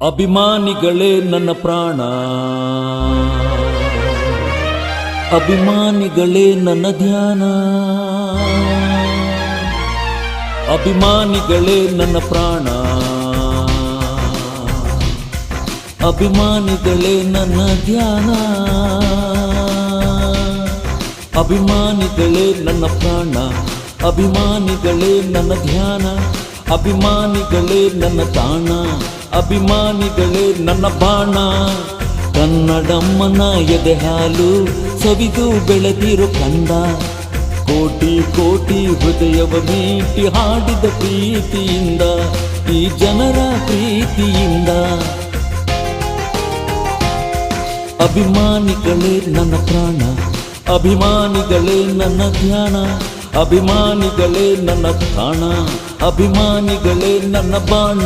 ಅಭಿಮಾನಿಗಳೇ ನನ್ನ ಪ್ರಾಣ, ಅಭಿಮಾನಿಗಳೇ ನನ್ನ ಧ್ಯಾನ, ಅಭಿಮಾನಿಗಳೇ ನನ್ನ ಪ್ರಾಣ, ಅಭಿಮಾನಿಗಳೇ ನನ್ನ ಧ್ಯಾನ, ಅಭಿಮಾನಿಗಳೇ ನನ್ನ ಪ್ರಾಣ, ಅಭಿಮಾನಿಗಳೇ ನನ್ನ ಧ್ಯಾನ, ಅಭಿಮಾನಿಗಳೇ ನನ್ನ ತಾಣ, ಅಭಿಮಾನಿಗಳೇ ನನ್ನ ಬಾಣ. ಕನ್ನಡಮ್ಮನ ಎದೆ ಹಾಲು ಸವಿದು ಬೆಳೆದಿರೋ ಕಂದ, ಕೋಟಿ ಕೋಟಿ ಹೃದಯವ ಮೀಟಿ ಹಾಡಿದ ಪ್ರೀತಿಯಿಂದ, ಈ ಜನರ ಪ್ರೀತಿಯಿಂದ. ಅಭಿಮಾನಿಗಳೇ ನನ್ನ ಪ್ರಾಣ, ಅಭಿಮಾನಿಗಳೇ ನನ್ನ ಧ್ಯಾನ, ಅಭಿಮಾನಿಗಳೇ ನನ್ನ ತಾಣ, ಅಭಿಮಾನಿಗಳೇ ನನ್ನ ಬಾಣ.